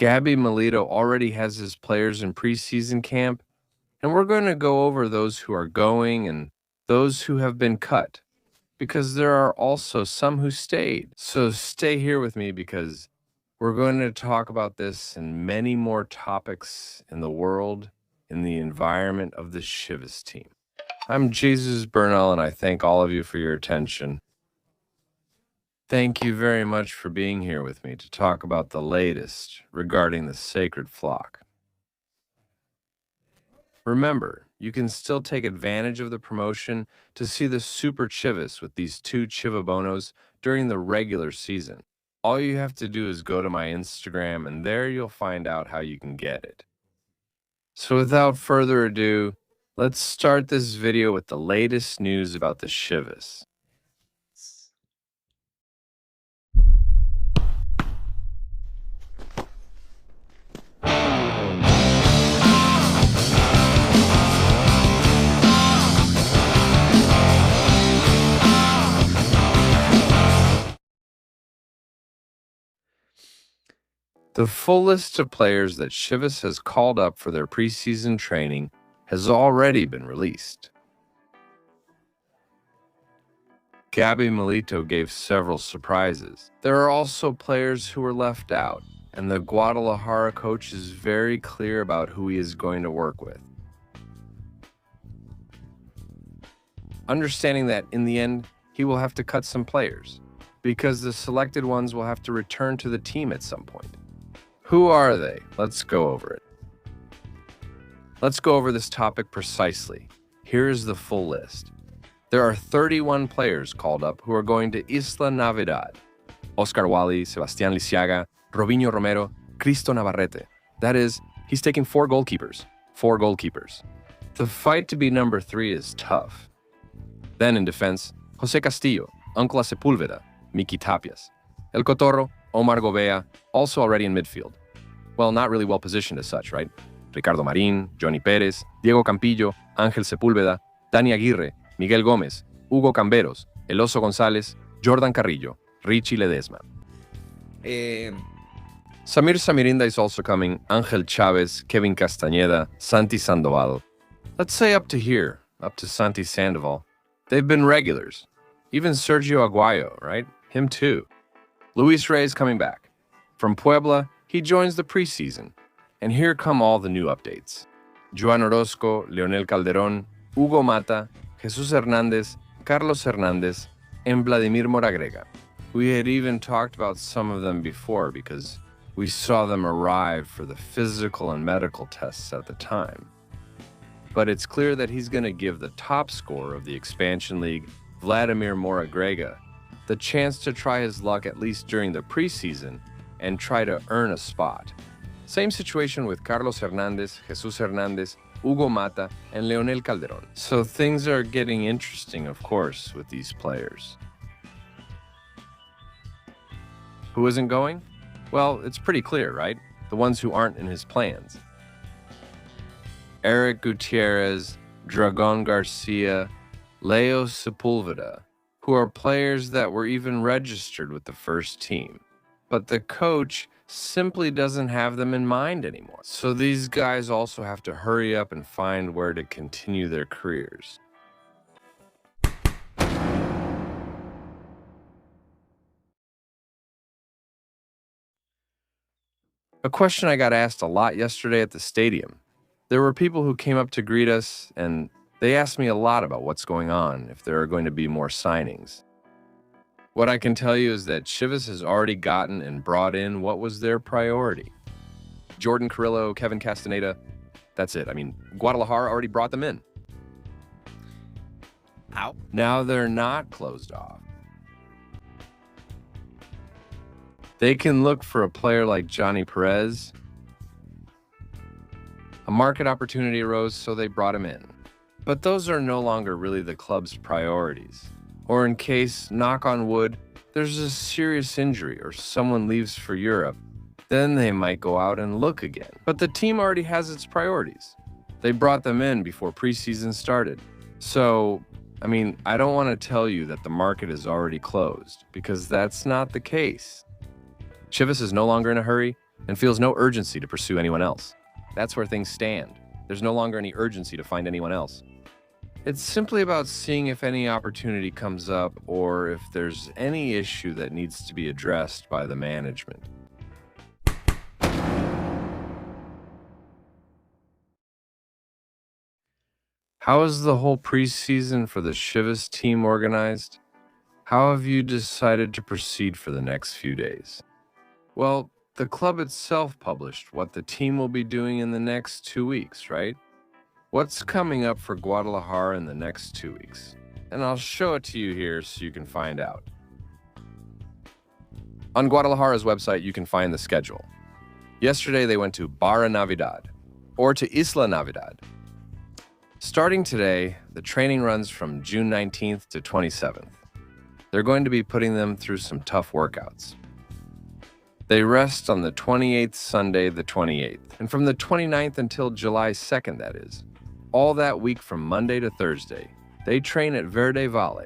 Gabby Melito already has his players in preseason camp, and we're going to go over those who are going and those who have been cut, because there are also some who stayed. So stay here with me because we're going to talk about this and many more topics in the world, in the environment of the Chivas team. I'm Jesus Bernal, and I thank all of you for your attention. Thank you very much for being here with me to talk about the latest regarding the sacred flock. Remember, you can still take advantage of the promotion to see the Super Chivas with these 2 Chivabonos during the regular season. All you have to do is go to my Instagram, and there you'll find out how you can get it. So without further ado, let's start this video with the latest news about the Chivas. The full list of players that Chivas has called up for their preseason training has already been released. Gabby Melito gave several surprises. There are also players who were left out, and the Guadalajara coach is very clear about who he is going to work with. Understanding that in the end, he will have to cut some players, because the selected ones will have to return to the team at some point. Who are they? Let's go over it. Let's go over this topic precisely. Here is the full list. There are 31 players called up who are going to Isla Navidad. Oscar Wally, Sebastián Lisiaga, Robinho Romero, Cristo Navarrete. That is, he's taking 4 goalkeepers. 4 goalkeepers. The fight to be number 3 is tough. Then in defense, José Castillo, Uncla Sepúlveda, Miki Tapias. El Cotorro, Omar Gobea, also already in midfield. Well, not really well positioned as such, right? Ricardo Marín, Johnny Pérez, Diego Campillo, Ángel Sepúlveda, Dani Aguirre, Miguel Gómez, Hugo Camberos, El Oso González, Jordan Carrillo, Richie Ledesma. Samir Samirinda is also coming, Ángel Chávez, Kevin Castañeda, Santi Sandoval. Let's say up to here, up to Santi Sandoval. They've been regulars. Even Sergio Aguayo, right? Him too. Luis Reyes coming back. From Puebla, he joins the preseason. And here come all the new updates. Joan Orozco, Leonel Calderón, Hugo Mata, Jesus Hernández, Carlos Hernández, and Vladimir Moragrega. We had even talked about some of them before because we saw them arrive for the physical and medical tests at the time. But it's clear that he's going to give the top scorer of the Expansion League, Vladimir Moragrega, the chance to try his luck at least during the preseason and try to earn a spot. Same situation with Carlos Hernández, Jesus Hernández, Hugo Mata, and Leonel Calderón. So things are getting interesting, of course, with these players. Who isn't going? Well, it's pretty clear, right? The ones who aren't in his plans. Eric Gutierrez, Dragon Garcia, Leo Sepulveda, who are players that were even registered with the first team. But the coach simply doesn't have them in mind anymore. So these guys also have to hurry up and find where to continue their careers. A question I got asked a lot yesterday at the stadium. There were people who came up to greet us, and they asked me a lot about what's going on, if there are going to be more signings. What I can tell you is that Chivas has already gotten and brought in what was their priority. Jordan Carrillo, Kevin Castaneda, that's it. I mean, Guadalajara already brought them in. Ow. Now they're not closed off. They can look for a player like Johnny Perez. A market opportunity arose, so they brought him in. But those are no longer really the club's priorities. Or in case, knock on wood, there's a serious injury or someone leaves for Europe, then they might go out and look again. But the team already has its priorities. They brought them in before preseason started. So, I mean, I don't want to tell you that the market is already closed, because that's not the case. Chivas is no longer in a hurry, and feels no urgency to pursue anyone else. That's where things stand. There's no longer any urgency to find anyone else. It's simply about seeing if any opportunity comes up or if there's any issue that needs to be addressed by the management. How is the whole preseason for the Chivas team organized? How have you decided to proceed for the next few days? Well, the club itself published what the team will be doing in the next 2 weeks, right? What's coming up for Guadalajara in the next 2 weeks? And I'll show it to you here so you can find out. On Guadalajara's website, you can find the schedule. Yesterday, they went to Barra Navidad, or to Isla Navidad. Starting today, the training runs from June 19th to 27th. They're going to be putting them through some tough workouts. They rest on the 28th, Sunday the 28th, and from the 29th until July 2nd, that is. All that week from Monday to Thursday, they train at Verde Valle.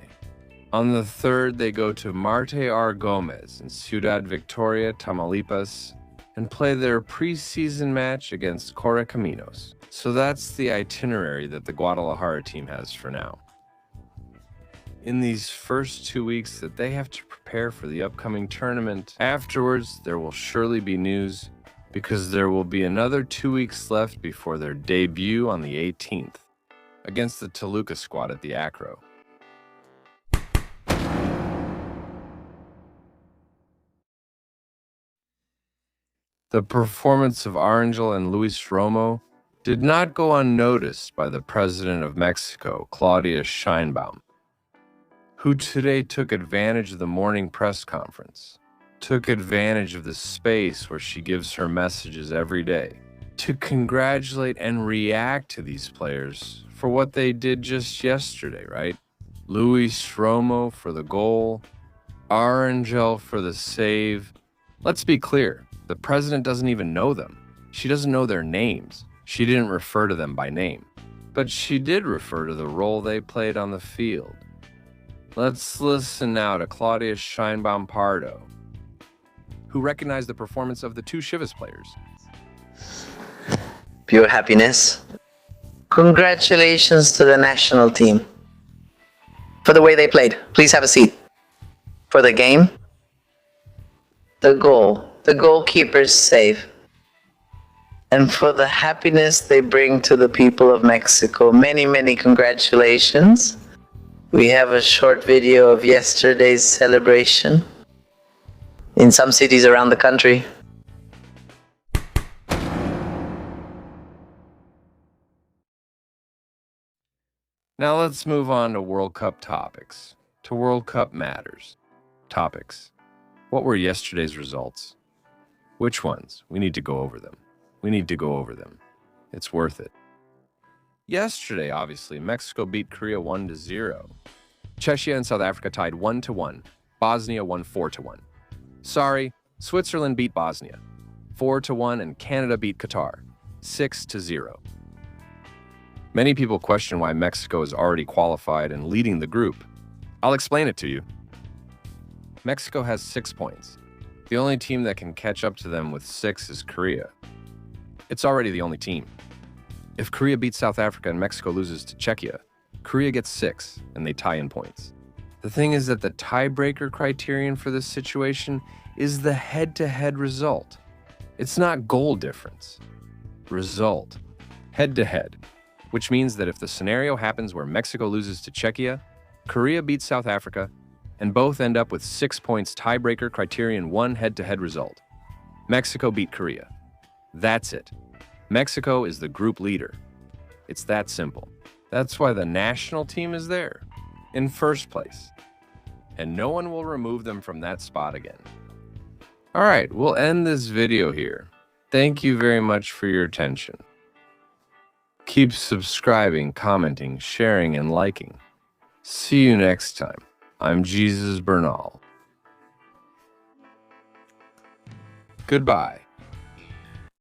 On the 3rd, they go to Marte R. Gomez in Ciudad Victoria, Tamaulipas, and play their preseason match against Correcaminos. So that's the itinerary that the Guadalajara team has for now. In these first 2 weeks that they have to prepare for the upcoming tournament, afterwards there will surely be news because there will be another 2 weeks left before their debut on the 18th against the Toluca squad at the Acro. The performance of Arangel and Luis Romo did not go unnoticed by the president of Mexico, Claudia Sheinbaum, who today took advantage of the morning press conference, took advantage of the space where she gives her messages every day, to congratulate and react to these players for what they did just yesterday, right? Luis Romo for the goal, Arangel for the save. Let's be clear, the president doesn't even know them. She doesn't know their names. She didn't refer to them by name, but she did refer to the role they played on the field. Let's listen now to Claudia Sheinbaum Pardo, who recognized the performance of the two Chivas players. Pure happiness. Congratulations to the national team for the way they played. Please have a seat. For the game, the goalkeeper's save, and for the happiness they bring to the people of Mexico. Many, many congratulations. We have a short video of yesterday's celebration in some cities around the country. Now let's move on to World Cup topics, to World Cup matters. Topics. What were yesterday's results? Which ones? We need to go over them. It's worth it. Yesterday, obviously, Mexico beat Korea 1-0. Czechia and South Africa tied 1-1. Bosnia won 4-1. Sorry, Switzerland beat Bosnia 4-1, and Canada beat Qatar 6-0. Many people question why Mexico is already qualified and leading the group. I'll explain it to you. Mexico has 6 points. The only team that can catch up to them with 6 is Korea. It's already the only team. If Korea beats South Africa and Mexico loses to Czechia, Korea gets 6 and they tie in points. The thing is that the tiebreaker criterion for this situation is the head-to-head result. It's not goal difference. Result. Head-to-head. Which means that if the scenario happens where Mexico loses to Czechia, Korea beats South Africa, and both end up with 6 points tiebreaker criterion 1 head-to-head result. Mexico beat Korea. That's it. Mexico is the group leader. It's that simple. That's why the national team is there, in first place. And no one will remove them from that spot again. All right, we'll end this video here. Thank you very much for your attention. Keep subscribing, commenting, sharing, and liking. See you next time. I'm Jesus Bernal. Goodbye.